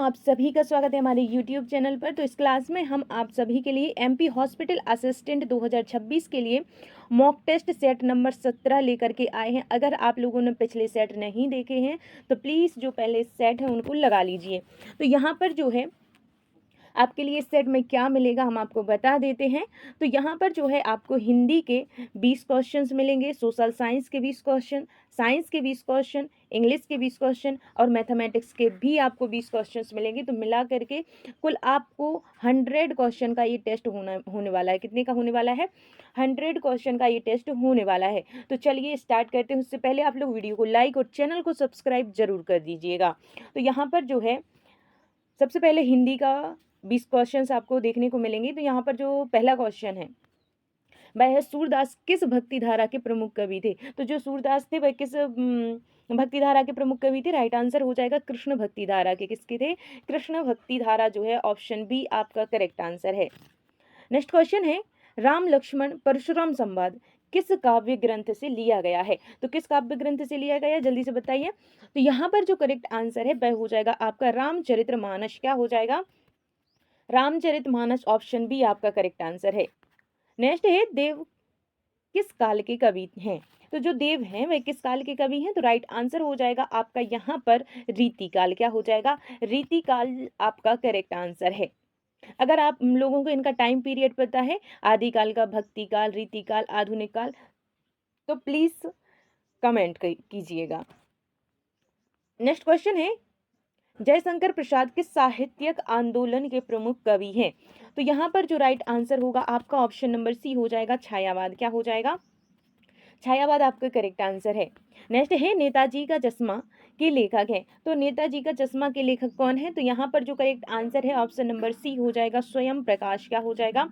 आप सभी का स्वागत है हमारे YouTube चैनल पर। तो इस क्लास में हम आप सभी के लिए एमपी हॉस्पिटल असिस्टेंट 2026 के लिए मॉक टेस्ट सेट नंबर 17 लेकर के आए हैं। अगर आप लोगों ने पिछले सेट नहीं देखे हैं तो प्लीज़ जो पहले सेट है उनको लगा लीजिए। तो यहाँ पर जो है आपके लिए इस सेट में क्या मिलेगा हम आपको बता देते हैं। तो यहाँ पर जो है आपको हिंदी के 20 क्वेश्चंस मिलेंगे, सोशल साइंस के 20 क्वेश्चन, साइंस के 20 क्वेश्चन, इंग्लिश के 20 क्वेश्चन और मैथमेटिक्स के भी आपको 20 क्वेश्चंस मिलेंगे। तो मिला करके कुल आपको 100 क्वेश्चन का ये टेस्ट होने वाला है। कितने का होने वाला है? 100 क्वेश्चन का ये टेस्ट होने वाला है। तो चलिए स्टार्ट करते हैं। उससे पहले आप लोग वीडियो को लाइक और चैनल को सब्सक्राइब जरूर कर दीजिएगा। तो यहाँ पर जो है सबसे पहले हिंदी का 20 क्वेश्चंस आपको देखने को मिलेंगे। तो यहाँ पर जो पहला क्वेश्चन है वह है सूरदास किस भक्ति धारा के प्रमुख कवि थे। तो जो सूरदास थे वह किस भक्ति धारा के प्रमुख कवि थे? राइट आंसर हो जाएगा कृष्ण भक्ति धारा के। किसके थे? कृष्ण भक्ति धारा जो है ऑप्शन बी आपका करेक्ट आंसर है। नेक्स्ट क्वेश्चन है राम लक्ष्मण परशुराम संवाद किस काव्य ग्रंथ से लिया गया है? तो किस काव्य ग्रंथ से लिया गया है जल्दी से बताइए। तो यहाँ पर जो करेक्ट आंसर है वह हो जाएगा आपका रामचरितमानस। क्या हो जाएगा? रामचरितमानस ऑप्शन बी आपका करेक्ट आंसर है। नेक्स्ट है देव किस काल के कवि हैं? तो जो देव हैं वह किस काल के कवि हैं? तो राइट आंसर हो जाएगा आपका यहाँ पर रीतिकाल। क्या हो जाएगा? रीतिकाल आपका करेक्ट आंसर है। अगर आप लोगों को इनका टाइम पीरियड पता है, आदिकाल का, भक्ति काल, रीतिकाल, आधुनिक काल, तो प्लीज कमेंट कीजिएगा। नेक्स्ट क्वेश्चन है जयशंकर प्रसाद किस साहित्यिक आंदोलन के प्रमुख कवि हैं? तो यहाँ पर जो राइट आंसर होगा आपका ऑप्शन नंबर सी हो जाएगा छायावाद। क्या हो जाएगा? छायावाद आपका करेक्ट आंसर है। नेक्स्ट है नेताजी का चश्मा के लेखक हैं। तो नेताजी का चश्मा के लेखक कौन है? तो यहाँ पर जो करेक्ट आंसर है ऑप्शन नंबर सी हो जाएगा स्वयं प्रकाश। क्या हो जाएगा?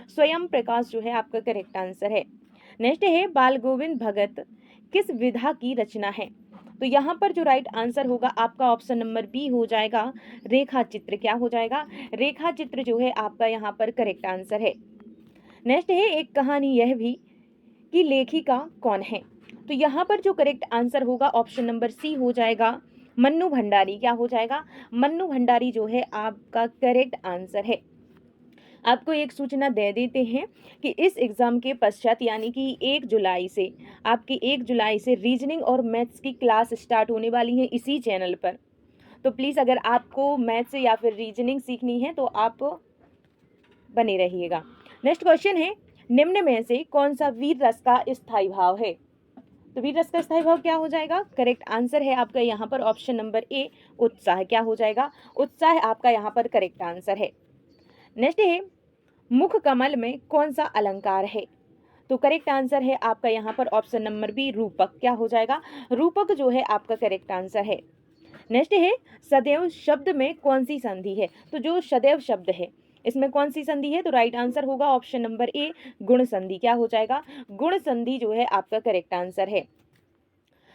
स्वयं प्रकाश जो है आपका करेक्ट आंसर है। नेक्स्ट है बाल गोविंद भगत किस विधा की रचना है? तो यहाँ पर जो राइट आंसर होगा आपका ऑप्शन नंबर बी हो जाएगा रेखा चित्र। क्या हो जाएगा? रेखा चित्र जो है आपका यहाँ पर करेक्ट आंसर है। नेक्स्ट है एक कहानी यह भी कि लेखिका कौन है? तो यहाँ पर जो करेक्ट आंसर होगा ऑप्शन नंबर सी हो जाएगा मन्नू भंडारी। क्या हो जाएगा? मन्नू भंडारी जो है आपका करेक्ट आंसर है। आपको एक सूचना दे देते हैं कि इस एग्ज़ाम के पश्चात यानी कि 1 जुलाई से आपकी 1 जुलाई से रीजनिंग और मैथ्स की क्लास स्टार्ट होने वाली है इसी चैनल पर। तो प्लीज़ अगर आपको मैथ्स या फिर रीजनिंग सीखनी है तो आप बने रहिएगा। नेक्स्ट क्वेश्चन है निम्न में से कौन सा वीर रस का स्थायी भाव है? तो वीर रस का स्थायी भाव क्या हो जाएगा? करेक्ट आंसर है आपका यहाँ पर ऑप्शन नंबर ए उत्साह। क्या हो जाएगा? उत्साह आपका यहाँ पर करेक्ट आंसर है। नेक्स्ट है मुख कमल में कौन सा अलंकार है? तो करेक्ट आंसर है आपका यहाँ पर ऑप्शन नंबर बी रूपक। क्या हो जाएगा? रूपक जो है आपका करेक्ट आंसर है। नेक्स्ट है सदैव शब्द में कौन सी संधि है? तो जो सदैव शब्द है इसमें कौन सी संधि है? तो राइट आंसर होगा ऑप्शन नंबर ए गुण संधि। क्या हो जाएगा? गुण संधि जो है आपका करेक्ट आंसर है।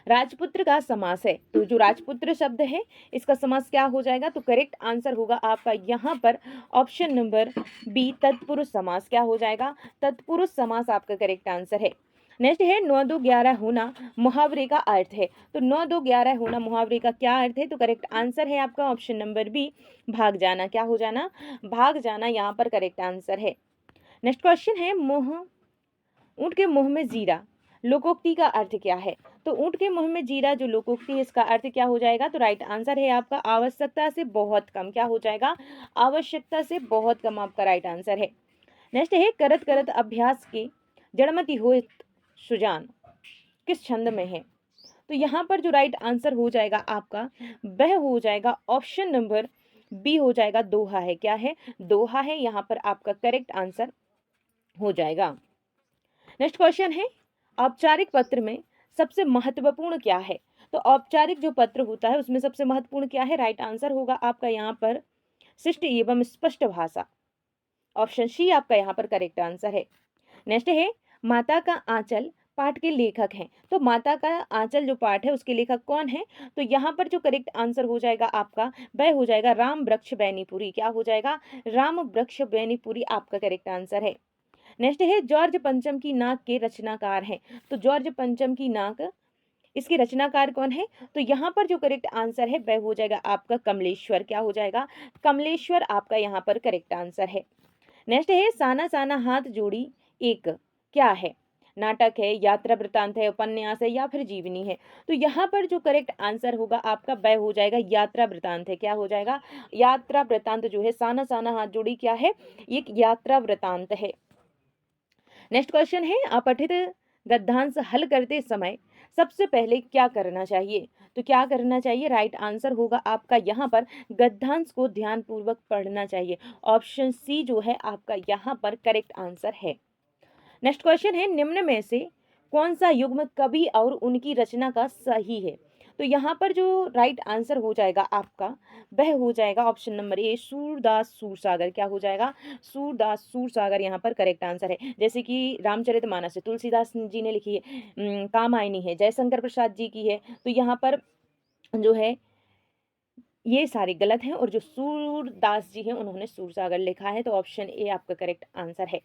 राजपुत्र का समास है। तो जो राजपुत्र शब्द है इसका समास क्या हो जाएगा? तो करेक्ट आंसर होगा आपका यहाँ पर ऑप्शन नंबर बी तत्पुरुष समास। क्या हो जाएगा? तत्पुरुष समास आपका करेक्ट आंसर है। नेक्स्ट है 9 2 11 होना मुहावरे का अर्थ है। तो 9 2 11 होना मुहावरे का क्या अर्थ है? तो करेक्ट आंसर है आपका ऑप्शन नंबर बी भाग जाना। क्या हो जाना? भाग जाना यहाँ पर करेक्ट आंसर है। नेक्स्ट क्वेश्चन है ऊंट के मुंह में जीरा लोकोक्ति का अर्थ क्या है? तो ऊंट के मुंह में जीरा जो लोकोक्ति है इसका अर्थ क्या हो जाएगा? तो राइट आंसर है आपका आवश्यकता से बहुत कम। क्या हो जाएगा? आवश्यकता से बहुत कम आपका राइट आंसर है। नेक्स्ट है करत करत अभ्यास के जड़मति होत सुजान किस छंद में है? तो यहाँ पर जो राइट आंसर हो जाएगा आपका वह हो जाएगा ऑप्शन नंबर बी हो जाएगा दोहा है। क्या है? दोहा है यहाँ पर आपका करेक्ट आंसर हो जाएगा। नेक्स्ट क्वेश्चन है औपचारिक पत्र में सबसे महत्वपूर्ण क्या है? तो औपचारिक जो पत्र होता है उसमें सबसे महत्वपूर्ण क्या है? राइट आंसर होगा आपका यहाँ पर शिष्ट एवं स्पष्ट भाषा। ऑप्शन सी आपका यहाँ पर करेक्ट आंसर है। नेक्स्ट है माता का आंचल पाठ के लेखक हैं। तो माता का आंचल जो पाठ है उसके लेखक कौन है? तो यहाँ पर जो करेक्ट आंसर हो जाएगा आपका वह हो जाएगा राम वृक्ष बैनीपुरी। क्या हो जाएगा? राम वृक्ष बैनीपुरी आपका करेक्ट आंसर है। नेक्स्ट है जॉर्ज पंचम की नाक के रचनाकार हैं। तो जॉर्ज पंचम की नाक इसके रचनाकार कौन है? तो यहाँ पर जो करेक्ट आंसर है वह हो जाएगा आपका कमलेश्वर। क्या हो जाएगा? कमलेश्वर आपका यहाँ पर करेक्ट आंसर है। नेक्स्ट है साना साना हाथ जोड़ी एक क्या है? नाटक है, यात्रा वृत्तांत है, उपन्यास है या फिर जीवनी है? तो यहाँ पर जो करेक्ट आंसर होगा आपका वह हो जाएगा यात्रा वृत्तांत है। क्या हो जाएगा? यात्रा वृत्तांत जो है साना साना हाथ जोड़ी क्या है? एक यात्रा वृत्तांत है। नेक्स्ट क्वेश्चन है अपठित गद्यांश हल करते समय सबसे पहले क्या करना चाहिए? तो क्या करना चाहिए? राइट आंसर होगा आपका यहाँ पर गद्यांश को ध्यानपूर्वक पढ़ना चाहिए। ऑप्शन सी जो है आपका यहाँ पर करेक्ट आंसर है। नेक्स्ट क्वेश्चन है निम्न में से कौन सा युग्म कवि और उनकी रचना का सही है? तो यहाँ पर जो राइट आंसर हो जाएगा आपका वह हो जाएगा option number A Surdas Sursagar. क्या हो जाएगा? सूरदास सूरसागर यहाँ पर करेक्ट आंसर है। जैसे कि रामचरितमानस है तुलसीदास जी ने लिखी है, कामायनी है जयशंकर प्रसाद जी की है, तो यहाँ पर जो है ये सारे गलत हैं और जो सूरदास जी हैं उन्होंने सूरसागर लिखा है, तो ऑप्शन ए आपका करेक्ट आंसर है।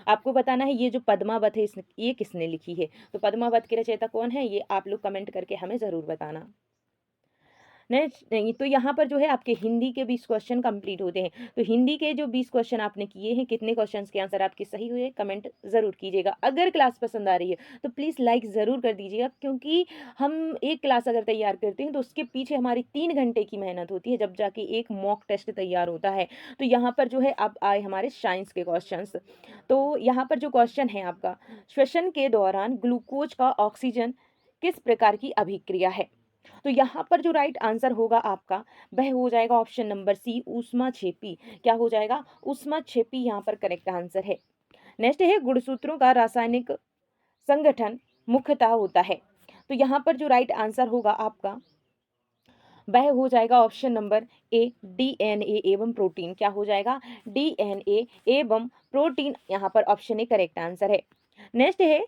आपको बताना है ये जो पद्मावत है ये किसने लिखी है? तो पद्मावत की रचयिता कौन है ये आप लोग कमेंट करके हमें ज़रूर बताना। नेक्स्ट नहीं तो यहाँ पर जो है आपके हिंदी के 20 क्वेश्चन कंप्लीट होते हैं। तो हिंदी के जो 20 क्वेश्चन आपने किए हैं, कितने क्वेश्चंस के आंसर आपके सही हुए कमेंट ज़रूर कीजिएगा। अगर क्लास पसंद आ रही है तो प्लीज़ लाइक ज़रूर कर दीजिएगा, क्योंकि हम एक क्लास अगर तैयार करते हैं तो उसके पीछे हमारी 3 घंटे की मेहनत होती है, जब जाके एक मॉक टेस्ट तैयार होता है। तो यहाँ पर जो है अब आए हमारे साइंस के क्वेश्चन। तो यहाँ पर जो क्वेश्चन है आपका, श्वसन के दौरान ग्लूकोज का ऑक्सीजन किस प्रकार की अभिक्रिया है? तो यहाँ पर जो राइट आंसर होगा आपका वह हो जाएगा ऑप्शन नंबर सी ऊष्माक्षेपी। क्या हो जाएगा? ऊष्माक्षेपी यहाँ पर करेक्ट आंसर है। नेक्स्ट है गुणसूत्रों का रासायनिक संगठन मुख्यतः होता है। तो यहाँ पर जो राइट आंसर होगा आपका वह हो जाएगा ऑप्शन नंबर ए डीएनए एवं प्रोटीन। क्या हो जाएगा? डीएनए एवं प्रोटीन यहाँ पर ऑप्शन ए करेक्ट आंसर है। नेक्स्ट है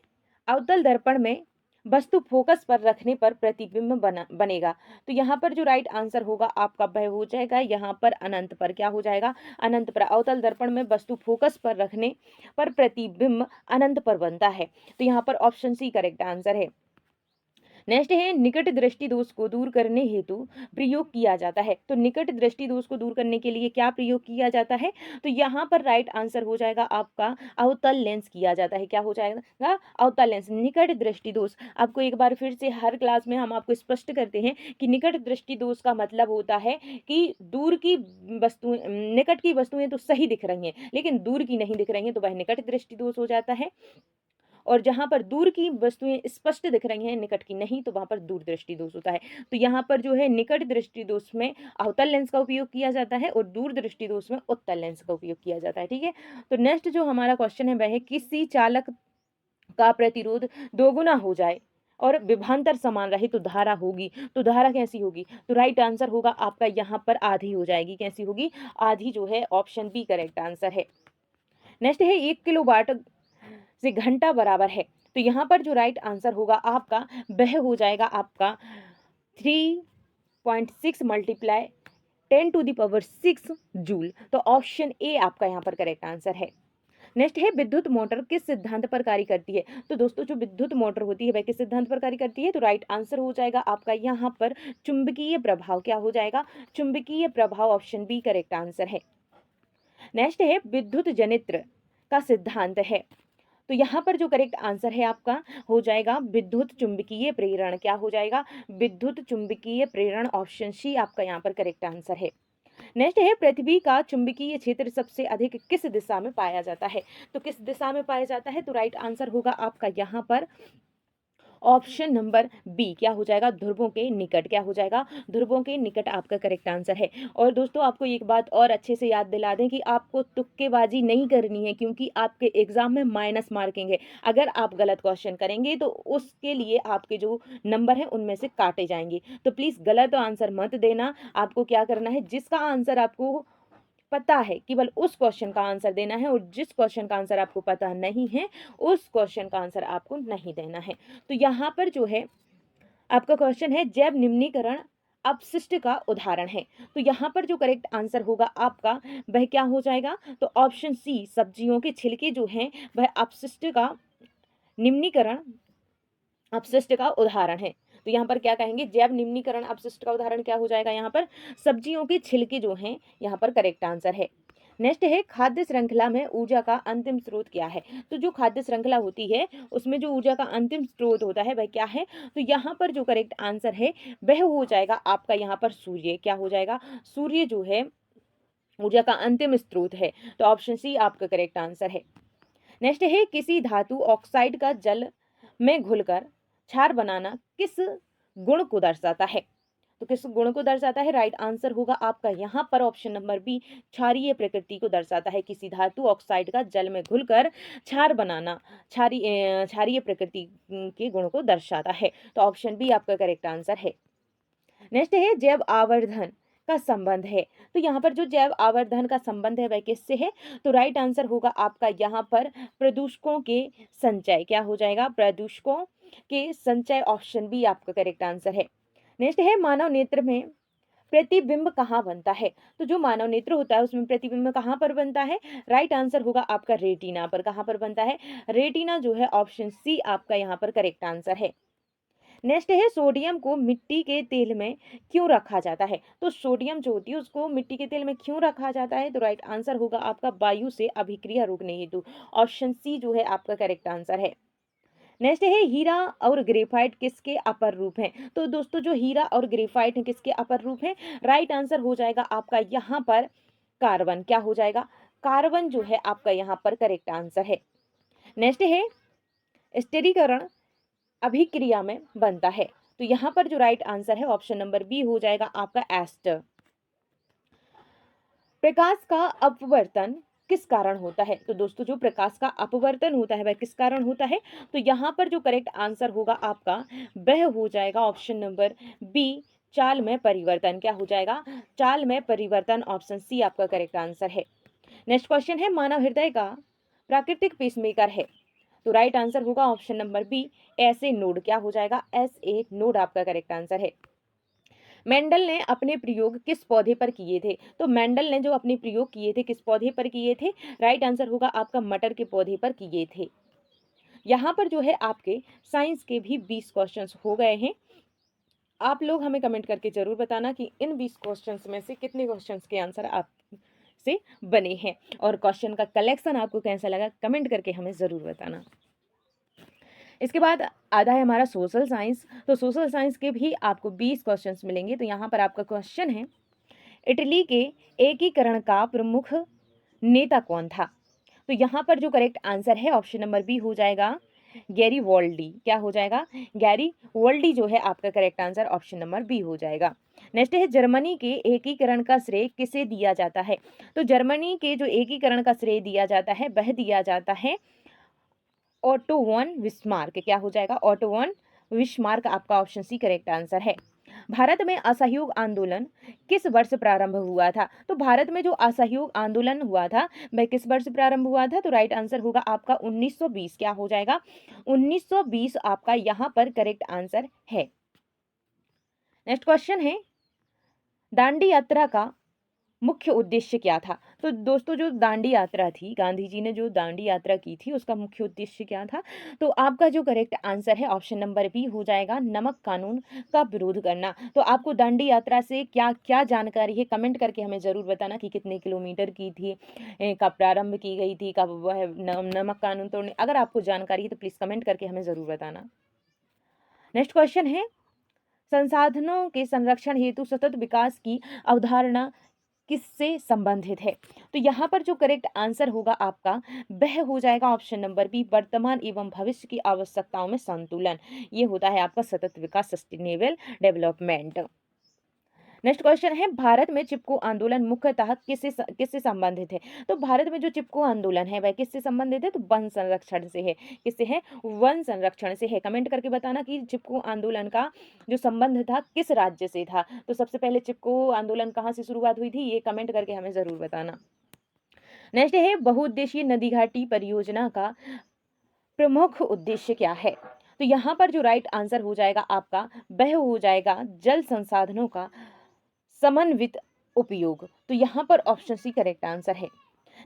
अवतल दर्पण में वस्तु फोकस पर रखने पर प्रतिबिंब बनेगा। तो यहाँ पर जो राइट आंसर होगा आपका वह हो जाएगा यहाँ पर अनंत पर। क्या हो जाएगा? अनंत पर। अवतल दर्पण में वस्तु फोकस पर रखने पर प्रतिबिंब अनंत पर बनता है। तो यहाँ पर ऑप्शन सी करेक्ट आंसर है। नेक्स्ट है निकट दृष्टि दोष को दूर करने हेतु प्रयोग किया जाता है। तो निकट दृष्टि दोष को दूर करने के लिए क्या प्रयोग किया जाता है? तो यहाँ पर राइट आंसर हो जाएगा आपका अवतल लेंस किया जाता है। क्या हो जाएगा? अवतल लेंस। निकट दृष्टि दोष आपको एक बार फिर से हर क्लास में हम आपको स्पष्ट करते हैं कि निकट दृष्टि दोष का मतलब होता है कि दूर की वस्तुएं, निकट की वस्तुएं तो सही दिख रही हैं लेकिन दूर की नहीं दिख रही हैं, तो वह निकट दृष्टि दोष हो जाता है। और जहां पर दूर की वस्तुएं स्पष्ट दिख रही हैं, निकट की नहीं, तो वहां पर दूर दृष्टि दोष होता है। तो यहाँ पर जो है निकट दृष्टि दोष में अवतल लेंस का उपयोग किया जाता है और दूर दृष्टि दोष में उत्तल लेंस का उपयोग किया जाता है। ठीक है, तो नेक्स्ट जो हमारा क्वेश्चन है वह है किसी चालक का प्रतिरोध दोगुना हो जाए और विभवांतर समान रहे तो धारा होगी। तो धारा कैसी होगी? तो राइट आंसर होगा आपका यहाँ पर आधी हो जाएगी। कैसी होगी? आधी जो है ऑप्शन बी करेक्ट आंसर है। नेक्स्ट है 1 किलोवाट से घंटा बराबर है। तो यहाँ पर जो राइट आंसर होगा आपका वह हो जाएगा आपका 3.6 मल्टीप्लाई 10⁻6 जूल। तो ऑप्शन ए आपका यहाँ पर करेक्ट आंसर है। नेक्स्ट है विद्युत मोटर किस सिद्धांत पर कार्य करती है? तो दोस्तों जो विद्युत मोटर होती है वह किस सिद्धांत पर कार्य करती है? तो राइट आंसर हो जाएगा आपका यहाँ पर चुंबकीय प्रभाव। क्या हो जाएगा? चुंबकीय प्रभाव। ऑप्शन बी करेक्ट आंसर है। नेक्स्ट है विद्युत जनित्र का सिद्धांत है। तो यहाँ पर जो करेक्ट आंसर है आपका हो जाएगा विद्युत चुंबकीय प्रेरण। क्या हो जाएगा? विद्युत चुंबकीय प्रेरण। ऑप्शन सी आपका यहाँ पर करेक्ट आंसर है। नेक्स्ट है पृथ्वी का चुंबकीय क्षेत्र सबसे अधिक किस दिशा में पाया जाता है? तो किस दिशा में पाया जाता है? तो राइट आंसर होगा आपका यहाँ पर ऑप्शन नंबर बी। क्या हो जाएगा? ध्रुवों के निकट। क्या हो जाएगा? ध्रुवों के निकट आपका करेक्ट आंसर है। और दोस्तों आपको एक बात और अच्छे से याद दिला दें कि आपको तुक्केबाजी नहीं करनी है, क्योंकि आपके एग्जाम में माइनस मार्किंग है। अगर आप गलत क्वेश्चन करेंगे तो उसके लिए आपके जो नंबर हैं उनमें से काटे जाएंगे। तो प्लीज़ गलत आंसर मत देना। आपको क्या करना है, जिसका आंसर आपको पता है केवल उस क्वेश्चन का आंसर देना है, और जिस क्वेश्चन का आंसर आपको पता नहीं है उस क्वेश्चन का आंसर आपको नहीं देना है। तो यहाँ पर जो है आपका क्वेश्चन है जैव निम्नीकरण अपशिष्ट का उदाहरण है। तो यहाँ पर जो करेक्ट आंसर होगा आपका वह क्या हो जाएगा? तो ऑप्शन सी सब्जियों के छिलके जो हैं वह अपशिष्ट का निम्नीकरण अपशिष्ट का उदाहरण है। तो यहाँ पर क्या कहेंगे, जैव निम्नीकरण अपशिष्ट का उदाहरण क्या हो जाएगा, यहाँ पर सब्जियों के छिलके जो हैं, यहाँ पर करेक्ट आंसर है। नेक्स्ट है खाद्य श्रृंखला में ऊर्जा का अंतिम स्रोत क्या है। तो जो खाद्य श्रृंखला होती है उसमें जो ऊर्जा का अंतिम स्रोत होता है वह क्या है, तो यहाँ पर जो करेक्ट आंसर है वह हो जाएगा आपका यहाँ पर सूर्य। क्या हो जाएगा, सूर्य जो है ऊर्जा का अंतिम स्रोत है। तो ऑप्शन सी आपका करेक्ट आंसर है। नेक्स्ट है किसी धातु ऑक्साइड का जल में घुलकर क्षार बनाना किस गुण को दर्शाता है। तो किस गुण को दर्शाता है, राइट आंसर होगा आपका यहाँ पर ऑप्शन नंबर बी, क्षारीय प्रकृति को दर्शाता है। किसी धातु ऑक्साइड का जल में घुलकर क्षार बनाना क्षारीय प्रकृति के गुण को दर्शाता है। तो ऑप्शन बी आपका करेक्ट आंसर है। नेक्स्ट है जैव आवर्धन का संबंध है। तो यहाँ पर जो जैव आवर्धन का संबंध है वह किससे है, तो राइट आंसर होगा आपका यहाँ पर प्रदूषकों के संचय। क्या हो जाएगा, प्रदूषकों के संचय। ऑप्शन बी आपका करेक्ट आंसर है। नेक्स्ट है मानव नेत्र में प्रतिबिंब कहाँ बनता है। तो जो मानव नेत्र होता है उसमें प्रतिबिंब कहाँ पर बनता है, राइट आंसर होगा आपका रेटिना पर। कहाँ पर बनता है, रेटिना जो है ऑप्शन सी आपका यहाँ पर करेक्ट आंसर है। नेक्स्ट है सोडियम को मिट्टी के तेल में क्यों रखा जाता है। तो सोडियम जो होती है उसको मिट्टी के तेल में क्यों रखा जाता है, तो राइट आंसर होगा आपका वायु से अभिक्रिया रोकने हेतु। ऑप्शन सी जो है आपका करेक्ट आंसर है। नेक्स्ट है हीरा और ग्रेफाइट किसके अपर रूप हैं। तो दोस्तों जो हीरा और ग्रेफाइट हैं किसके अपर रूप हैं, राइट आंसर हो जाएगा आपका यहाँ पर कार्बन। क्या हो जाएगा, कार्बन जो है आपका यहाँ पर करेक्ट आंसर है। नेक्स्ट है स्थिरीकरण अभिक्रिया में बनता है। तो यहाँ पर जो राइट आंसर है ऑप्शन नंबर बी हो जाएगा आपका एस्टर। प्रकाश का अपवर्तन किस कारण होता है। तो दोस्तों जो प्रकाश का अपवर्तन होता है वह किस कारण होता है, तो यहाँ पर जो करेक्ट आंसर होगा आपका वह हो जाएगा ऑप्शन नंबर बी, चाल में परिवर्तन। क्या हो जाएगा, चाल में परिवर्तन। ऑप्शन सी आपका करेक्ट आंसर है। नेक्स्ट क्वेश्चन है मानव हृदय का प्राकृतिक पेसमेकर है। तो राइट आंसर होगा ऑप्शन नंबर बी, ऐसे नोड। क्या हो जाएगा, एस ए नोड आपका करेक्ट आंसर है। मेंडल ने अपने प्रयोग किस पौधे पर किए थे। तो मेंडल ने जो अपने प्रयोग किए थे किस पौधे पर किए थे, राइट आंसर होगा आपका मटर के पौधे पर किए थे। यहाँ पर जो है आपके साइंस के भी 20 क्वेश्चंस हो गए हैं। आप लोग हमें कमेंट करके जरूर बताना कि इन 20 क्वेश्चंस में से कितने क्वेश्चंस के आंसर आप से बने हैं, और क्वेश्चन का कलेक्शन आपको कैसा लगा कमेंट करके हमें ज़रूर बताना। इसके बाद आधा है हमारा सोशल साइंस। तो सोशल साइंस के भी आपको 20 क्वेश्चंस मिलेंगे। तो यहाँ पर आपका क्वेश्चन है इटली के एकीकरण का प्रमुख नेता कौन था। तो यहाँ पर जो करेक्ट आंसर है ऑप्शन नंबर बी हो जाएगा गैरीवॉल्डी। क्या हो जाएगा, गैरीवॉल्डी जो है आपका correct answer option number B हो जाएगा। नेक्स्ट है जर्मनी के एकीकरण का श्रेय किसे दिया जाता है। तो जर्मनी के जो एकीकरण का श्रेय दिया जाता है वह दिया जाता है ऑटो वन बिस्मार्क। क्या हो जाएगा, ऑटो वन बिस्मार्क आपका ऑप्शन सी करेक्ट आंसर है। भारत में असहयोग आंदोलन किस वर्ष प्रारंभ हुआ था। तो भारत में जो असहयोग आंदोलन हुआ था वह किस वर्ष प्रारंभ हुआ था, तो राइट आंसर होगा आपका 1920। क्या हो जाएगा, 1920 आपका यहाँ पर करेक्ट आंसर है। नेक्स्ट क्वेश्चन है दांडी यात्रा का मुख्य उद्देश्य क्या था। तो दोस्तों जो दांडी यात्रा थी, गांधी जी ने जो दांडी यात्रा की थी उसका मुख्य उद्देश्य क्या था, तो आपका जो करेक्ट आंसर है ऑप्शन नंबर बी हो जाएगा नमक कानून का विरोध करना। तो आपको दांडी यात्रा से क्या क्या जानकारी है कमेंट करके हमें ज़रूर बताना कि कितने किलोमीटर की थी, कब प्रारंभ की गई थी, कब वह नमक कानून तोड़ने, अगर आपको जानकारी है तो प्लीज़ कमेंट करके हमें ज़रूर बताना। नेक्स्ट क्वेश्चन है संसाधनों के संरक्षण हेतु सतत विकास की अवधारणा किससे संबंधित है। तो यहाँ पर जो करेक्ट आंसर होगा आपका वह हो जाएगा ऑप्शन नंबर बी, वर्तमान एवं भविष्य की आवश्यकताओं में संतुलन। ये होता है आपका सतत विकास, सस्टेनेबल डेवलपमेंट। नेक्स्ट क्वेश्चन है भारत में चिपको आंदोलन मुख्यतः किससे संबंधित है। तो भारत में जो चिपको आंदोलन है वह किससे संबंधित है, तो वन संरक्षण से है। किससे है, वन संरक्षण से है। कमेंट करके बताना कि चिपको आंदोलन का जो संबंध था किस राज्य से था। तो सबसे पहले चिपको आंदोलन कहाँ से शुरुआत हुई थी, ये कमेंट करके हमें जरूर बताना। नेक्स्ट है बहुउद्देशीय नदी घाटी परियोजना का प्रमुख उद्देश्य क्या है। तो यहाँ पर जो राइट आंसर हो जाएगा आपका वह हो जाएगा जल संसाधनों का समन्वित उपयोग। तो यहाँ पर ऑप्शन सी करेक्ट आंसर है।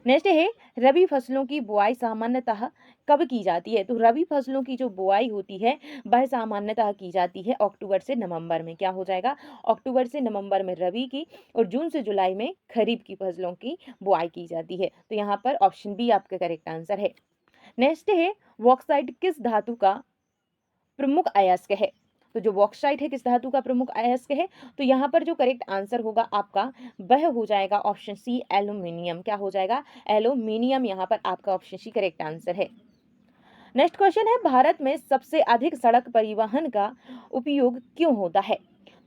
नेक्स्ट है रबी फसलों की बुआई सामान्यतः कब की जाती है? तो रबी फसलों की जो बुआई होती है वह सामान्यतः की जाती है अक्टूबर से नवंबर में। क्या हो जाएगा? अक्टूबर से नवंबर में रबी की और जून से जुलाई में खरीफ की फसलों की बुआई की जाती है। तो यहाँ पर ऑप्शन बी आपका करेक्ट आंसर है। नेक्स्ट है बॉक्साइट किस धातु का प्रमुख अयस्क है? तो जो बॉक्साइट है किस धातु का प्रमुख अयस्क है? तो यहाँ पर जो करेक्ट आंसर होगा आपका वह हो जाएगा ऑप्शन सी एल्यूमिनियम। क्या हो जाएगा? एल्यूमिनियम यहाँ पर आपका ऑप्शन सी करेक्ट आंसर है। नेक्स्ट क्वेश्चन है भारत में सबसे अधिक सड़क परिवहन का उपयोग क्यों होता है?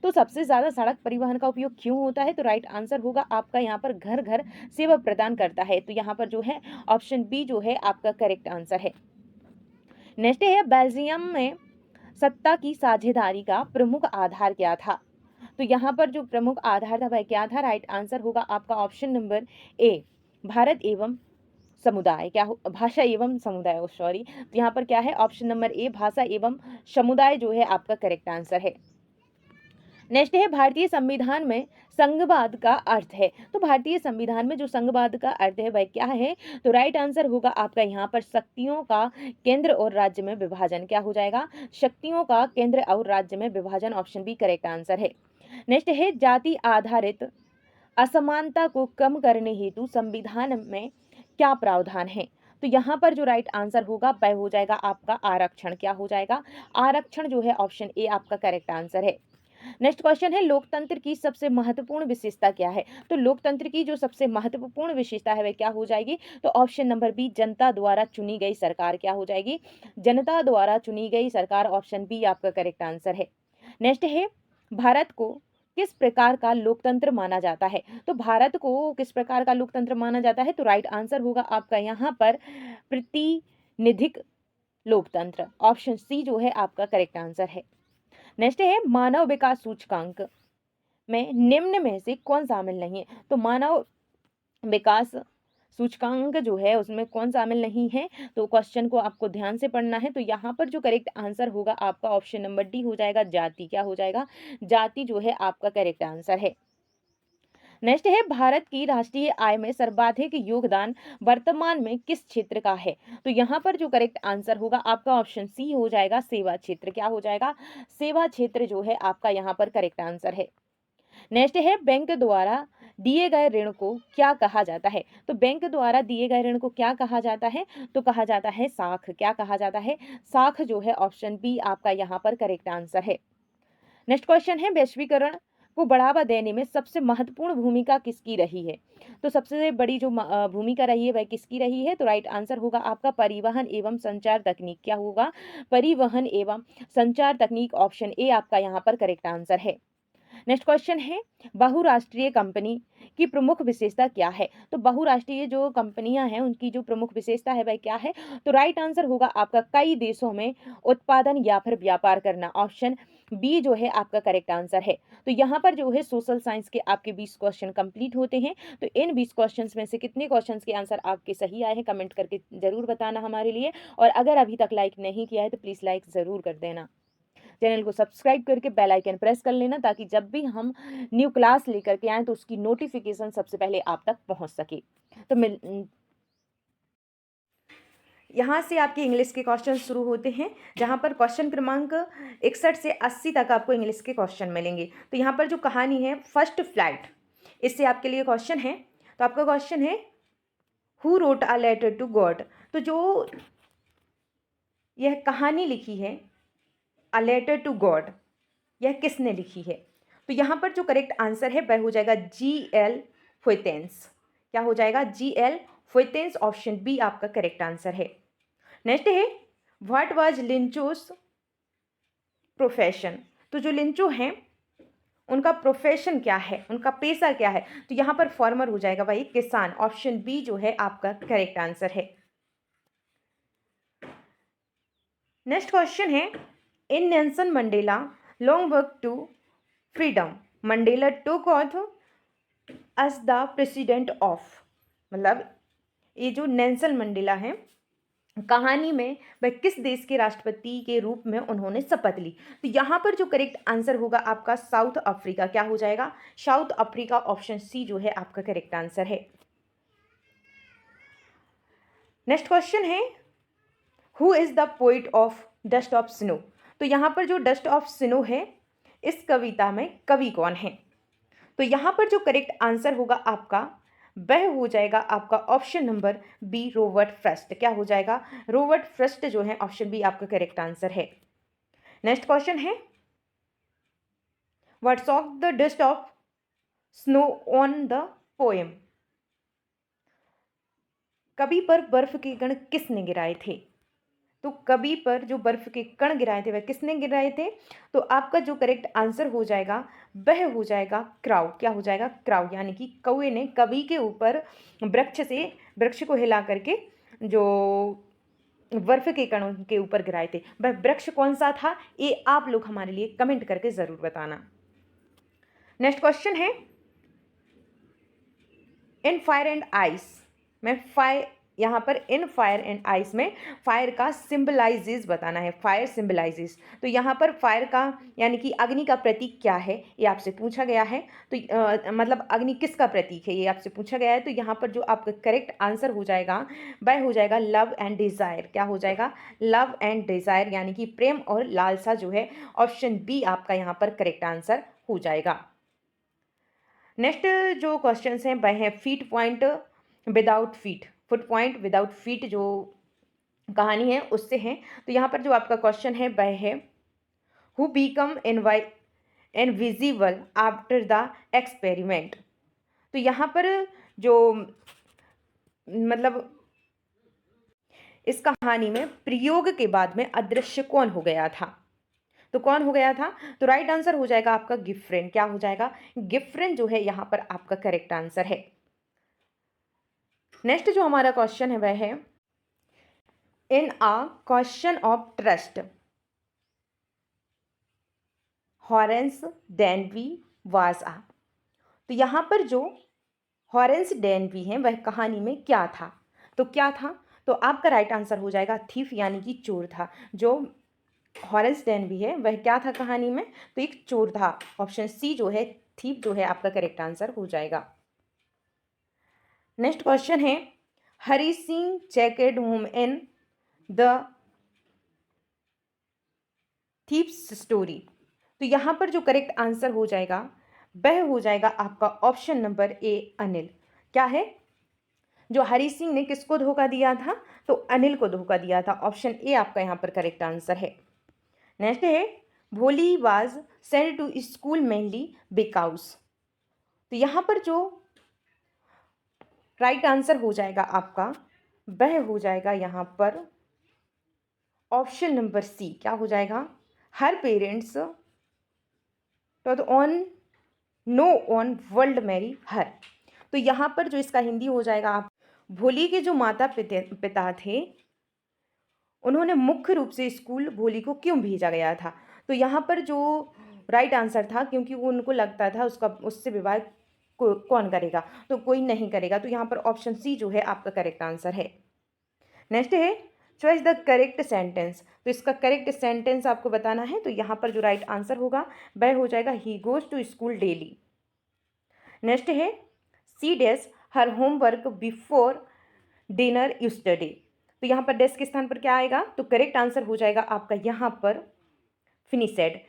तो सबसे ज्यादा सड़क परिवहन का उपयोग क्यों होता है? तो राइट आंसर होगा आपका यहाँ पर घर घर सेवा प्रदान करता है। तो यहाँ पर जो है ऑप्शन बी जो है आपका करेक्ट आंसर है। नेक्स्ट है बेल्जियम में सत्ता की साझेदारी का प्रमुख आधार क्या था? तो यहाँ पर जो प्रमुख आधार था वह क्या था? राइट आंसर होगा आपका ऑप्शन नंबर ए भारत एवं समुदाय। क्या हो? भाषा एवं समुदाय, सॉरी। तो यहाँ पर क्या है? ऑप्शन नंबर ए भाषा एवं समुदाय जो है आपका करेक्ट आंसर है। नेक्स्ट है भारतीय संविधान में संघवाद का अर्थ है। तो भारतीय संविधान में जो संघवाद का अर्थ है वह क्या है? तो राइट आंसर होगा आपका यहाँ पर शक्तियों का केंद्र और राज्य में विभाजन। क्या हो जाएगा? शक्तियों का केंद्र और राज्य में विभाजन। ऑप्शन बी करेक्ट आंसर है। नेक्स्ट है जाति आधारित असमानता को कम करने हेतु संविधान में क्या प्रावधान है? तो यहाँ पर जो राइट आंसर होगा वह हो जाएगा आपका आरक्षण। क्या हो जाएगा? आरक्षण जो है ऑप्शन ए आपका करेक्ट आंसर है। नेक्स्ट क्वेश्चन है लोकतंत्र की सबसे महत्वपूर्ण विशेषता क्या है? तो लोकतंत्र की जो सबसे महत्वपूर्ण विशेषता है वह क्या हो जाएगी? तो ऑप्शन नंबर बी जनता द्वारा चुनी गई सरकार। क्या हो जाएगी? जनता द्वारा चुनी गई सरकार। ऑप्शन बी आपका करेक्ट आंसर है। नेक्स्ट है भारत को किस प्रकार का लोकतंत्र माना जाता है? तो भारत को किस प्रकार का लोकतंत्र माना जाता है? तो राइट आंसर होगा आपका यहाँ पर प्रतिनिधिक लोकतंत्र। ऑप्शन सी जो है आपका करेक्ट आंसर है। नेक्स्ट है मानव विकास सूचकांक में निम्न में से कौन शामिल नहीं है? तो मानव विकास सूचकांक जो है उसमें कौन शामिल नहीं है? तो क्वेश्चन को आपको ध्यान से पढ़ना है। तो यहाँ पर जो करेक्ट आंसर होगा आपका ऑप्शन नंबर डी हो जाएगा जाति। क्या हो जाएगा? जाति जो है आपका करेक्ट आंसर है। नेक्स्ट है भारत की राष्ट्रीय आय में सर्वाधिक योगदान वर्तमान में किस क्षेत्र का है? तो यहाँ पर जो करेक्ट आंसर होगा आपका ऑप्शन सी हो जाएगा सेवा क्षेत्र। क्या हो जाएगा? सेवा क्षेत्र जो है आपका यहाँ पर करेक्ट आंसर है। नेक्स्ट है बैंक द्वारा दिए गए ऋण को क्या कहा जाता है? तो बैंक द्वारा दिए गए ऋण को क्या कहा जाता है? तो कहा जाता है साख। क्या कहा जाता है? साख जो है ऑप्शन बी आपका यहाँ पर करेक्ट आंसर है। नेक्स्ट क्वेश्चन है वैश्वीकरण को बढ़ावा देने में सबसे महत्वपूर्ण भूमिका किसकी रही है? तो सबसे बड़ी जो भूमिका रही है वह किसकी रही है? तो राइट आंसर होगा आपका परिवहन एवं संचार तकनीक। क्या होगा? परिवहन एवं संचार तकनीक। ऑप्शन ए आपका यहाँ पर करेक्ट आंसर है। नेक्स्ट क्वेश्चन है बहुराष्ट्रीय कंपनी की प्रमुख विशेषता क्या है? तो बहुराष्ट्रीय जो कंपनियां हैं उनकी जो प्रमुख विशेषता है वह क्या है? तो राइट आंसर होगा आपका कई देशों में उत्पादन या फिर व्यापार करना। ऑप्शन बी जो है आपका करेक्ट आंसर है। तो यहाँ पर जो है सोशल साइंस के आपके 20 क्वेश्चन कंप्लीट होते हैं। तो इन 20 क्वेश्चंस में से कितने क्वेश्चंस के आंसर आपके सही आए हैं कमेंट करके जरूर बताना हमारे लिए। और अगर अभी तक लाइक नहीं किया है तो प्लीज़ लाइक ज़रूर कर देना। चैनल को सब्सक्राइब करके बेल आइकन प्रेस कर लेना ताकि जब भी हम न्यू क्लास लेकर के आएँ तो उसकी नोटिफिकेशन सबसे पहले आप तक पहुंच सके। तो यहाँ से आपके इंग्लिश के क्वेश्चन शुरू होते हैं जहाँ पर क्वेश्चन क्रमांक 61 से 80 तक आपको इंग्लिश के क्वेश्चन मिलेंगे। तो यहाँ पर जो कहानी है फर्स्ट फ्लाइट, इससे आपके लिए क्वेश्चन है। तो आपका क्वेश्चन है who wrote a letter to God. तो जो यह कहानी लिखी है अ लेटर टू गॉड, यह किसने लिखी है? तो यहाँ पर जो करेक्ट आंसर है वह हो जाएगा G.L. फ़ुएतेंस। क्या हो जाएगा? G.L. फ़ुएतेंस। ऑप्शन बी आपका करेक्ट आंसर है। नेक्स्ट है व्हाट वाज लिंचोस प्रोफेशन। तो जो लिंचो हैं उनका प्रोफेशन क्या है, उनका पेशा क्या है? तो यहाँ पर फार्मर हो जाएगा भाई, किसान। ऑप्शन बी जो है आपका करेक्ट आंसर है। नेक्स्ट क्वेश्चन है in Nelson Mandela long walk to freedom Mandela took off as the president of. मतलब ये जो नेल्सन मंडेला है कहानी में वह किस देश के राष्ट्रपति के रूप में उन्होंने शपथ ली? तो यहाँ पर जो करेक्ट आंसर होगा आपका साउथ अफ्रीका। क्या हो जाएगा? South Africa. ऑप्शन सी जो है आपका करेक्ट आंसर है। नेक्स्ट क्वेश्चन है who is the poet of dust of snow. तो यहाँ पर जो डस्ट ऑफ स्नो है इस कविता में कवि कौन है। तो यहाँ पर जो करेक्ट आंसर होगा आपका वह हो जाएगा आपका option number B Robert Frost. क्या हो जाएगा, रॉबर्ट फ्रॉस्ट जो है ऑप्शन बी आपका करेक्ट आंसर है। नेक्स्ट क्वेश्चन है what's of the dust of snow on the poem. कवि पर बर्फ के कण किसने गिराए थे। तो कवि पर जो बर्फ के कण गिराए थे वह किसने गिराए थे। तो आपका जो करेक्ट आंसर हो जाएगा वह हो जाएगा क्राउ। क्या हो जाएगा, क्राउ, यानी कि कौवे ने कवि के ऊपर वृक्ष को हिला करके जो बर्फ के कणों के ऊपर गिराए थे वह वृक्ष कौन सा था, ये आप लोग हमारे लिए कमेंट करके जरूर बताना। नेक्स्ट क्वेश्चन है इन फायर एंड आइस में यहाँ पर इन फायर एंड आइस में फायर का सिंबलाइजेस बताना है। फायर सिंबलाइजेस, तो यहाँ पर फायर का यानी कि अग्नि का प्रतीक क्या है ये आपसे पूछा गया है। तो मतलब अग्नि किसका प्रतीक है ये आपसे पूछा गया है। तो यहाँ पर जो आपका करेक्ट आंसर हो जाएगा वह हो जाएगा लव एंड डिज़ायर। क्या हो जाएगा, लव एंड डिज़ायर, यानी कि प्रेम और लालसा जो है ऑप्शन बी आपका यहाँ पर करेक्ट आंसर हो जाएगा। नेक्स्ट जो क्वेश्चन हैं वह है feet point without feet, foot point without feet जो कहानी है उससे है। तो यहाँ पर जो आपका क्वेश्चन है वह है who become invisible after the experiment. तो यहाँ पर जो मतलब इस कहानी में प्रयोग के बाद में अदृश्य कौन हो गया था। तो कौन हो गया था, तो राइट आंसर हो जाएगा आपका गिफ्रेन। क्या हो जाएगा, गिफ्रेन जो है यहाँ पर आपका करेक्ट आंसर है। नेक्स्ट जो हमारा क्वेश्चन है वह है in a question of trust हॉरेंस डेनवी वाज आ। तो यहाँ पर जो हॉरेंस डेनवी है वह कहानी में क्या था। तो क्या था, तो आपका राइट आंसर हो जाएगा थीफ, यानी कि चोर था। जो हॉरेंस डेनवी है वह क्या था कहानी में, तो एक चोर था। ऑप्शन सी जो है थीफ जो है आपका करेक्ट आंसर हो जाएगा। नेक्स्ट क्वेश्चन है Hari Singh checked home in the thief's story. तो यहाँ पर जो करेक्ट आंसर हो जाएगा वह हो जाएगा आपका ऑप्शन नंबर ए अनिल। क्या है, जो हरी सिंह ने किसको धोखा दिया था, तो अनिल को धोखा दिया था। ऑप्शन ए आपका यहाँ पर करेक्ट आंसर है। नेक्स्ट है Bholi was send to school mainly because. तो यहाँ पर जो राइट आंसर हो जाएगा आपका वह हो जाएगा यहाँ पर ऑप्शन नंबर सी। क्या हो जाएगा, हर पेरेंट्स तो on know on world marry her. तो यहाँ पर जो इसका हिंदी हो जाएगा आप भोली के जो माता पिता थे उन्होंने मुख्य रूप से स्कूल भोली को क्यों भेजा गया था। तो यहाँ पर जो राइट आंसर था क्योंकि वो उनको लगता था उससे विवाह कौन करेगा, तो कोई नहीं करेगा। तो यहाँ पर ऑप्शन सी जो है आपका करेक्ट आंसर है। नेक्स्ट है चॉइस द करेक्ट सेंटेंस। तो इसका करेक्ट सेंटेंस आपको बताना है। तो यहाँ पर जो राइट आंसर होगा वह हो जाएगा he goes to school daily. Next है C dash her homework before dinner yesterday. तो यहाँ पर डैश के स्थान पर क्या आएगा, तो करेक्ट आंसर हो जाएगा आपका यहाँ पर finished.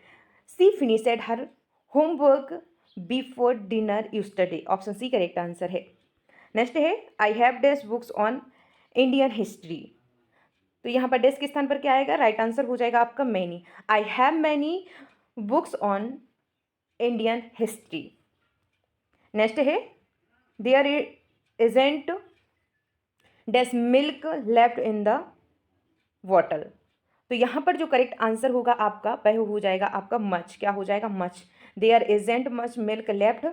C finished her homework before dinner yesterday. Option C correct answer है। नेक्स्ट है I have dash books on Indian history. तो यहाँ पर डैश के स्थान पर क्या आएगा, राइट आंसर हो जाएगा आपका many. I have many books on Indian history. Next है there isn't dash milk left in the bottle. तो यहाँ पर जो करेक्ट आंसर होगा आपका वह हो जाएगा आपका मच। क्या हो जाएगा, much. There isn't much milk left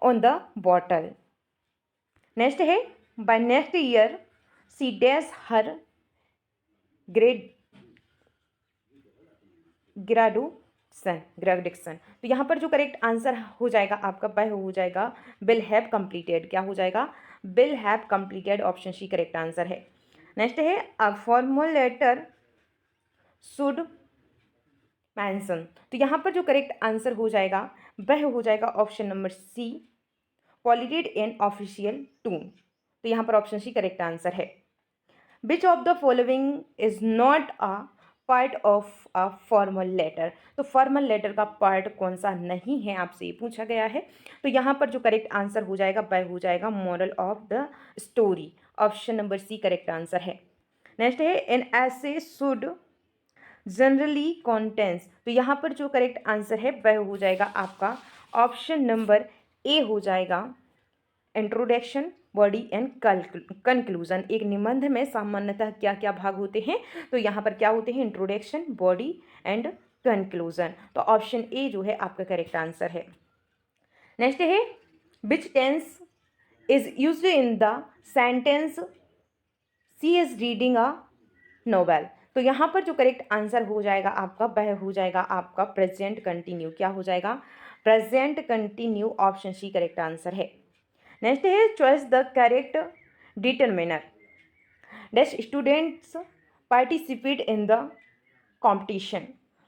on the bottle. Next है by next year C dash her graduation. तो यहाँ पर जो करेक्ट आंसर हो जाएगा आपका वह हो जाएगा विल हैव कंप्लीटेड। क्या हो जाएगा, will have completed. Option C correct answer है। नेक्स्ट है a formal letter should mention. तो यहाँ पर जो करेक्ट आंसर हो जाएगा वह हो जाएगा option number C polite in official tone. तो यहाँ पर ऑप्शन सी करेक्ट आंसर है। Which of the following is not a part of a formal letter. तो फॉर्मल लेटर का पार्ट कौन सा नहीं है, आपसे ये पूछा गया है। तो यहाँ पर जो करेक्ट आंसर हो जाएगा वह हो जाएगा moral of the story. Option number C correct answer है। नेक्स्ट है an essay should generally contains. तो यहाँ पर जो करेक्ट आंसर है वह हो जाएगा आपका ऑप्शन नंबर ए हो जाएगा इंट्रोडक्शन, बॉडी एंड कंक्लूजन। एक निबंध में सामान्यतः क्या क्या भाग होते हैं, तो यहाँ पर क्या होते हैं, इंट्रोडक्शन, बॉडी एंड कंक्लूजन। तो ऑप्शन ए जो है आपका करेक्ट आंसर है। नेक्स्ट है which tense is used in the sentence C is reading a novel. तो यहाँ पर जो करेक्ट आंसर हो जाएगा आपका वह हो जाएगा आपका प्रेजेंट कंटिन्यू। क्या हो जाएगा, present continue. Option C correct answer है। नेक्स्ट है choice the correct determiner. Dash students participate in the competition.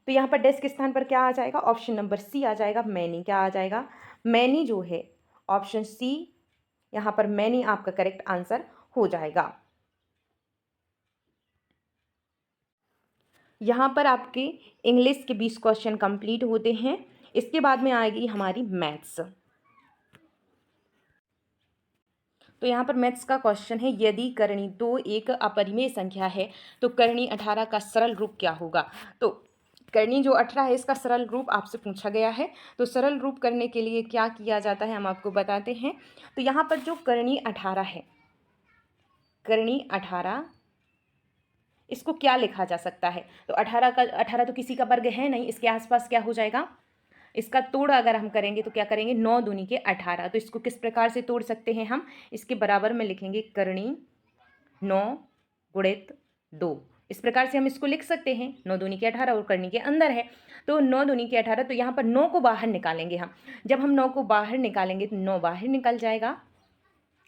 तो यहाँ पर डैश के स्थान पर क्या आ जाएगा, ऑप्शन नंबर सी आ जाएगा मैनी। क्या आ जाएगा, मैनी जो है ऑप्शन सी, यहाँ पर मैनी आपका करेक्ट आंसर हो जाएगा। यहाँ पर आपके इंग्लिश के 20 क्वेश्चन कंप्लीट होते हैं। इसके बाद में आएगी हमारी मैथ्स। तो यहाँ पर मैथ्स का क्वेश्चन है, यदि करणी 2 एक अपरिमेय संख्या है तो करणी 18 का सरल रूप क्या होगा। तो करणी जो 18 है इसका सरल रूप आपसे पूछा गया है। तो सरल रूप करने के लिए क्या किया जाता है हम आपको बताते हैं। तो यहाँ पर जो करणी 18 है, करणी 18 इसको क्या लिखा जा सकता है। तो 18 तो किसी का वर्ग है नहीं, इसके आसपास क्या हो जाएगा, इसका तोड़ अगर हम करेंगे तो क्या करेंगे, 9 दूनी के 18। तो इसको किस प्रकार से तोड़ सकते हैं हम, इसके बराबर में लिखेंगे करणी 9 गुणित 2। इस प्रकार से हम इसको लिख सकते हैं, 9 दूनी के 18 और करनी के अंदर है तो 9 दूनी के 18। तो यहाँ पर 9 को बाहर निकालेंगे हम। जब हम 9 को बाहर निकालेंगे तो 9 बाहर निकल जाएगा,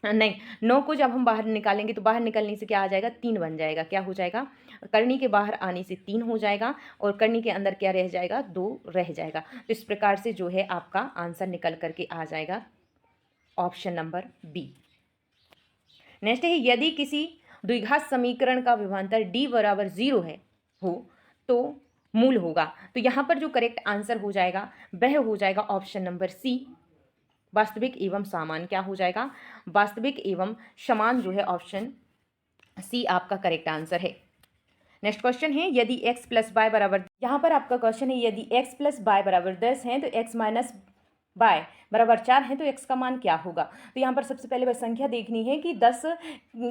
नहीं 9 को जब हम बाहर निकालेंगे तो बाहर निकलने से क्या आ जाएगा, 3 बन जाएगा। क्या हो जाएगा, करनी के बाहर आने से 3 हो जाएगा और करनी के अंदर क्या रह जाएगा, 2 रह जाएगा। तो इस प्रकार से जो है आपका आंसर निकल करके आ जाएगा ऑप्शन नंबर बी। नेक्स्ट है यदि किसी द्विघात समीकरण का विभवांतर d बराबर 0 है हो तो मूल होगा। तो यहाँ पर जो करेक्ट आंसर हो जाएगा वह हो जाएगा ऑप्शन नंबर सी वास्तविक एवं समान। क्या हो जाएगा, वास्तविक एवं समान जो है ऑप्शन सी आपका करेक्ट आंसर है। नेक्स्ट क्वेश्चन है यदि x प्लस वाई बराबर, यहाँ पर आपका क्वेश्चन है यदि x प्लस वाई बराबर 10 है तो x माइनस वाई बराबर 4 है तो x का मान क्या होगा। तो यहाँ पर सबसे पहले वह संख्या देखनी है कि 10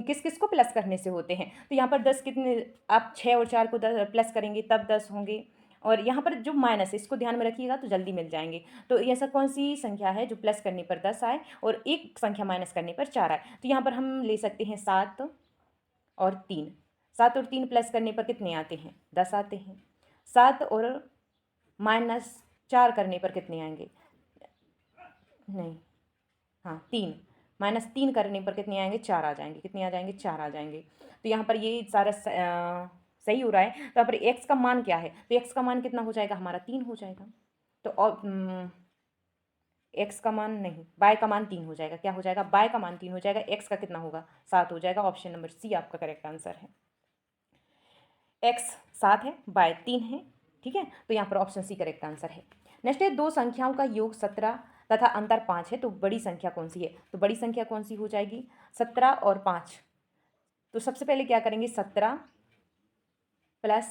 किस किस को प्लस करने से होते हैं। तो यहाँ पर 10 कितने, आप 6 और 4 को प्लस करेंगे तब 10 होंगे। और यहाँ पर जो माइनस है इसको ध्यान में रखिएगा तो जल्दी मिल जाएंगे। तो ऐसा कौन सी संख्या है जो प्लस करने पर 10 आए और एक संख्या माइनस करने पर 4 आए। तो यहाँ पर हम ले सकते हैं 7 और 3। 7 और 3 प्लस करने पर कितने आते हैं, 10 आते हैं। 7 और माइनस 4 करने पर कितने आएंगे, नहीं हाँ 3, माइनस 3 करने पर कितने आएंगे, 4 आ जाएंगे। कितने आ जाएंगे, 4 आ जाएंगे। तो यहाँ पर ये सारा सही हो रहा है। तो यहाँ पर x का मान क्या है, तो x का मान कितना हो जाएगा हमारा, 3 हो जाएगा। तो x का मान नहीं, y का मान 3 हो जाएगा। क्या हो जाएगा, y का मान 3 हो जाएगा, x का कितना होगा, 7 हो जाएगा। ऑप्शन नंबर सी आपका करेक्ट आंसर है। x 7 है, y 3 है, ठीक है। तो यहाँ पर ऑप्शन सी करेक्ट आंसर है। नेक्स्ट है दो संख्याओं का योग 17 तथा अंतर 5 है तो बड़ी संख्या कौन सी है। तो बड़ी संख्या कौन सी हो जाएगी, 17 और 5। तो सबसे पहले क्या करेंगे, 17 प्लस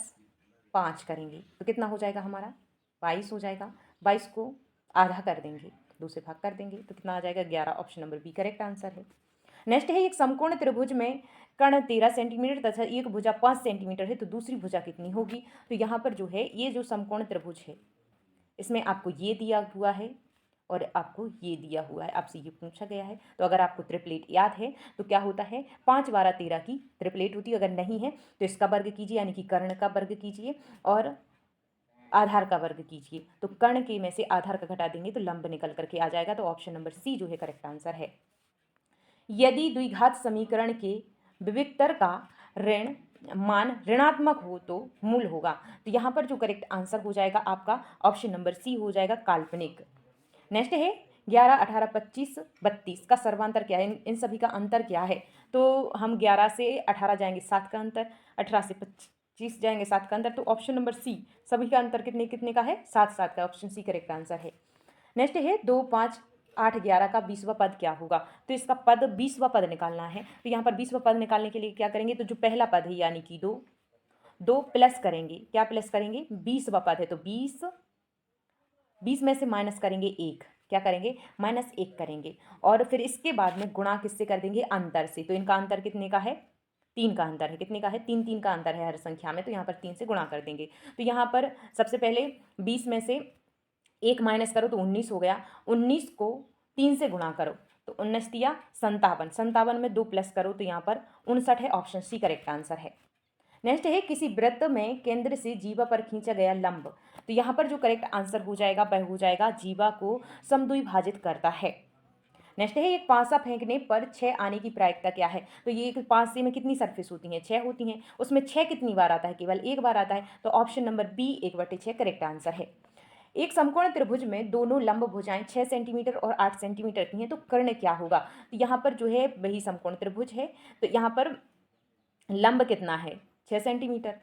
5 करेंगे तो कितना हो जाएगा हमारा, 22 हो जाएगा। 22 को आधा कर देंगे, 2 से भाग कर देंगे तो कितना आ जाएगा, 11। Option number B correct answer है। नेक्स्ट है एक समकोण त्रिभुज में कर्ण 13 सेंटीमीटर तथा एक भुजा 5 सेंटीमीटर है तो दूसरी भुजा कितनी होगी। तो यहाँ पर जो है ये जो समकोण त्रिभुज है इसमें आपको ये दिया हुआ है और आपको ये दिया हुआ है, आपसे ये पूछा गया है। तो अगर आपको त्रिप्लेट याद है तो क्या होता है, 5 12 13 की त्रिप्लेट होती है। अगर नहीं है तो इसका वर्ग कीजिए, यानी कि कर्ण का वर्ग कीजिए और आधार का वर्ग कीजिए। तो कर्ण के में से आधार का घटा देंगे तो लंब निकल करके आ जाएगा। तो ऑप्शन नंबर सी जो है करेक्ट आंसर है। यदि द्विघात समीकरण के विविक्तर का ऋण मान ऋणात्मक हो तो मूल होगा। तो यहाँ पर जो करेक्ट आंसर हो जाएगा आपका ऑप्शन नंबर सी हो जाएगा काल्पनिक। नेक्स्ट है 11, 18, 25, 32 का सर्वांतर क्या है, इन सभी का अंतर क्या है। तो हम 11 से 18 जाएंगे 7 का अंतर, 18 से 25 जाएंगे 7 का अंतर। तो ऑप्शन नंबर सी, सभी का अंतर कितने कितने का है, 7 7 का। ऑप्शन सी करेक्ट आंसर है। नेक्स्ट है 2, 5, 8, 11 का 20वां पद क्या होगा। तो इसका पद 20वां पद निकालना है। तो यहाँ पर 20वां पद निकालने के लिए क्या करेंगे, तो जो पहला पद है यानी कि 2, 2 प्लस करेंगे, क्या प्लस करेंगे, 20वां पद है तो 20, 20 में से माइनस करेंगे 1, क्या करेंगे, -1 करेंगे। और फिर इसके बाद में गुणा किससे कर देंगे, अंतर से। तो इनका अंतर कितने का है, 3 का अंतर है। कितने का है, 3 3 का अंतर है हर संख्या में। तो यहाँ पर 3 से गुणा कर देंगे। तो यहाँ पर सबसे पहले 20 में से 1 माइनस करो तो 19 हो गया। 19 को 3 से गुणा करो तो 19 दिया 57, 57 में 2 प्लस करो तो यहाँ पर 59 है। ऑप्शन सी करेक्ट आंसर है। नेक्स्ट है किसी वृत्त में केंद्र से जीवा पर खींचा गया लंब। तो यहाँ पर जो करेक्ट आंसर हो जाएगा वह हो जाएगा जीवा को समद्विभाजित करता है। नेक्स्ट है एक पासा फेंकने पर 6 आने की प्रायिकता क्या है। तो ये एक पासे में कितनी सरफेस होती हैं, 6 होती हैं। उसमें 6 कितनी बार आता है, केवल 1 बार आता है। तो option number B 1/6 correct answer है। एक समकोण त्रिभुज में दोनों लंब भुजाएं 6 सेंटीमीटर और 8 सेंटीमीटर की हैं, तो कर्ण क्या होगा। तो यहाँ पर जो है वही समकोण त्रिभुज है। तो यहाँ पर लंब कितना है, 6 सेंटीमीटर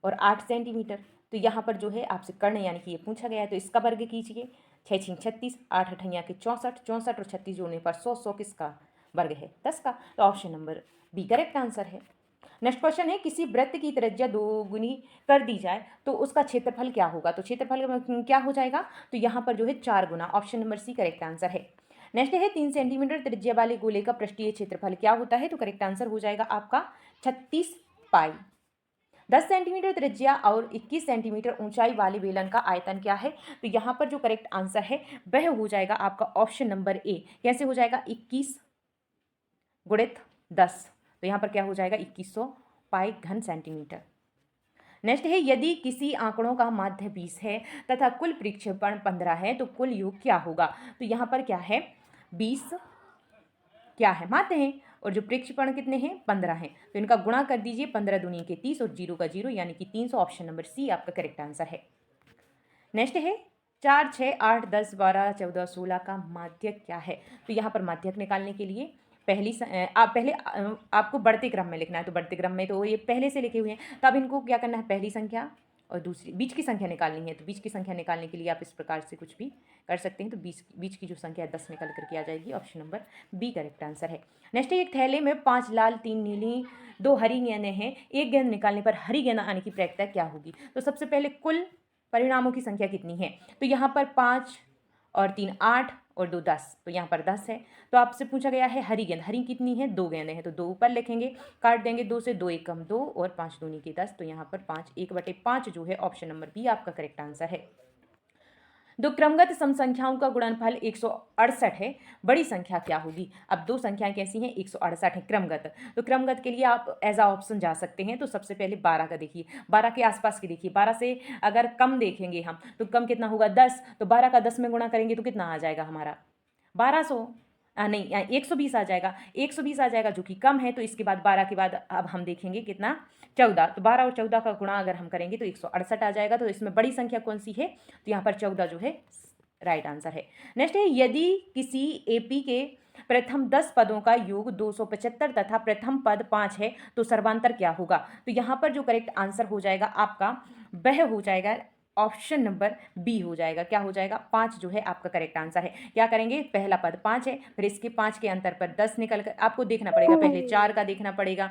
और 8 सेंटीमीटर। तो यहाँ पर जो है आपसे कर्ण यानी कि ये पूछा गया है। तो इसका वर्ग कीजिए, 6 6 36, 8 8 के 64, 64 और 36 जोड़ने पर 100, 100 किसका वर्ग है, 10 का। तो option number B correct answer है। नेक्स्ट क्वेश्चन है किसी वृत्त की त्रिज्या दोगुनी कर दी जाए तो उसका क्षेत्रफल क्या होगा। तो क्षेत्रफल क्या हो जाएगा, तो यहाँ पर जो है 4 गुना। Option number C correct answer है। नेक्स्ट है 3 सेंटीमीटर त्रिज्या वाले गोले का पृष्ठीय क्षेत्रफल क्या होता है। तो करेक्ट आंसर हो जाएगा आपका 36 पाई। 10 सेंटीमीटर त्रिज्या और 21 सेंटीमीटर ऊंचाई वाले बेलन का आयतन क्या है। तो यहाँ पर जो करेक्ट आंसर है वह हो जाएगा आपका ऑप्शन नंबर ए। कैसे हो जाएगा, 21 गुणित 10। तो यहाँ पर क्या हो जाएगा, 2100 पाई घन सेंटीमीटर। नेक्स्ट है यदि किसी आंकड़ों का माध्य 20 है तथा कुल प्रक्षेपण 15 है तो कुल योग क्या होगा। तो यहाँ पर क्या है, 20 क्या है, माध्य है, और जो प्रक्षेपण कितने हैं, 15 हैं। तो इनका गुणा कर दीजिए, 15 दूनी के 30 और 0 का 0 यानी कि 300। ऑप्शन नंबर सी आपका करेक्ट आंसर है। नेक्स्ट है 4, 6, 8, 10, 12, 14, 16 का माध्यक क्या है। तो यहाँ पर माध्यक निकालने के लिए पहले आपको बढ़ते क्रम में लिखना है। तो बढ़ते क्रम में तो ये पहले से लिखे हुए हैं। तो अब इनको क्या करना है, पहली संख्या और दूसरी बीच की संख्या निकालनी है। तो बीच की संख्या निकालने के लिए आप इस प्रकार से कुछ भी कर सकते हैं। तो बीच की जो संख्या है 10 निकल करके आ जाएगी। Option number B correct answer है। नेक्स्ट एक थैले में 5 लाल, 3 नीली, 2 हरी गेंदें हैं। एक गेंद निकालने पर हरी गेंद आने की प्रायिकता क्या होगी। तो सबसे पहले कुल परिणामों की संख्या कितनी है। तो यहाँ पर 5 और 3 8 और 2 10। तो यहाँ पर 10 है। तो आपसे पूछा गया है हरी गेंद, हरी कितनी है, 2 गेंदें हैं। तो 2 ऊपर लिखेंगे, काट देंगे 2 से, 2 1 कम 2 और 5 दूनी के 10। तो यहाँ पर 5 1/5 जो है ऑप्शन नंबर बी आपका करेक्ट आंसर है। दो क्रमगत सम संख्याओं का गुणनफल 168 है, बड़ी संख्या क्या होगी। अब दो संख्याएं कैसी हैं, 168 है क्रमगत। तो क्रमगत के लिए आप एज आ ऑप्शन जा सकते हैं। तो सबसे पहले 12 का देखिए, 12 के आसपास की देखिए। 12 से अगर कम देखेंगे हम तो कम कितना होगा, 10। तो 12 का 10 में गुणा करेंगे तो कितना आ जाएगा हमारा, 1200 नहीं 120 आ जाएगा। 120 आ जाएगा जो कि कम है। तो इसके बाद 12 के बाद अब हम देखेंगे कितना, 14। तो 12 और 14 का गुणा अगर हम करेंगे तो 168 आ जाएगा। तो इसमें बड़ी संख्या कौन सी है, तो यहाँ पर 14 जो है राइट आंसर है। नेक्स्ट है यदि किसी एपी के प्रथम 10 पदों का योग 275 तथा प्रथम पद 5 है तो सर्वांतर क्या होगा। तो यहाँ पर जो करेक्ट आंसर हो जाएगा आपका वह हो जाएगा ऑप्शन नंबर बी हो जाएगा। क्या हो जाएगा, 5 जो है आपका करेक्ट आंसर है। क्या करेंगे, पहला पद 5 है, फिर इसके 5 के अंतर पर 10 निकल कर आपको देखना पड़ेगा। पहले 4 का देखना पड़ेगा,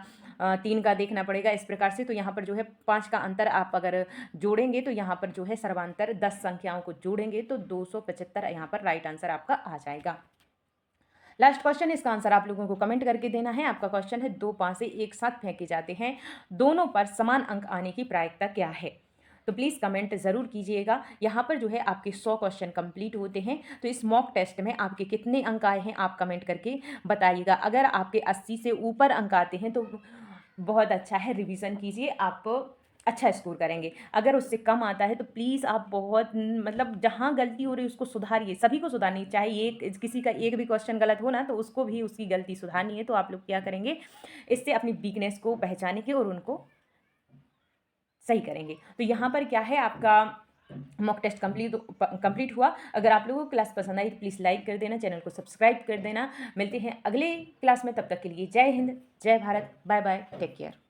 3 का देखना पड़ेगा, इस प्रकार से। तो यहाँ पर जो है 5 का अंतर आप अगर जोड़ेंगे तो यहाँ पर जो है सर्वांतर 10 संख्याओं को जोड़ेंगे तो 275 यहाँ पर राइट आंसर आपका आ जाएगा। लास्ट क्वेश्चन, इसका आंसर आप लोगों को कमेंट करके देना है। आपका क्वेश्चन है 2 पासे एक साथ फेंके जाते हैं, दोनों पर समान अंक आने की प्रायिकता क्या है। तो प्लीज़ कमेंट ज़रूर कीजिएगा। यहाँ पर जो है आपके 100 क्वेश्चन कंप्लीट होते हैं। तो इस मॉक टेस्ट में आपके कितने अंक आए हैं आप कमेंट करके बताइएगा। अगर आपके 80 से ऊपर अंक आते हैं तो बहुत अच्छा है, रिवीजन कीजिए, आप अच्छा स्कोर करेंगे। अगर उससे कम आता है तो प्लीज़ आप बहुत मतलब जहाँ गलती हो रही है उसको सुधारिए, सभी को सुधारनी। चाहे एक किसी का एक भी क्वेश्चन गलत हो ना तो उसको भी उसकी गलती सुधारनी है। तो आप लोग क्या करेंगे, इससे अपनी वीकनेस को पहचानेंगे और उनको सही करेंगे। तो यहाँ पर क्या है आपका मॉक टेस्ट कंप्लीट हुआ। अगर आप लोगों को क्लास पसंद आई तो प्लीज़ लाइक कर देना, चैनल को सब्सक्राइब कर देना। मिलते हैं अगले क्लास में, तब तक के लिए जय हिंद, जय Bharat, bye bye, take care.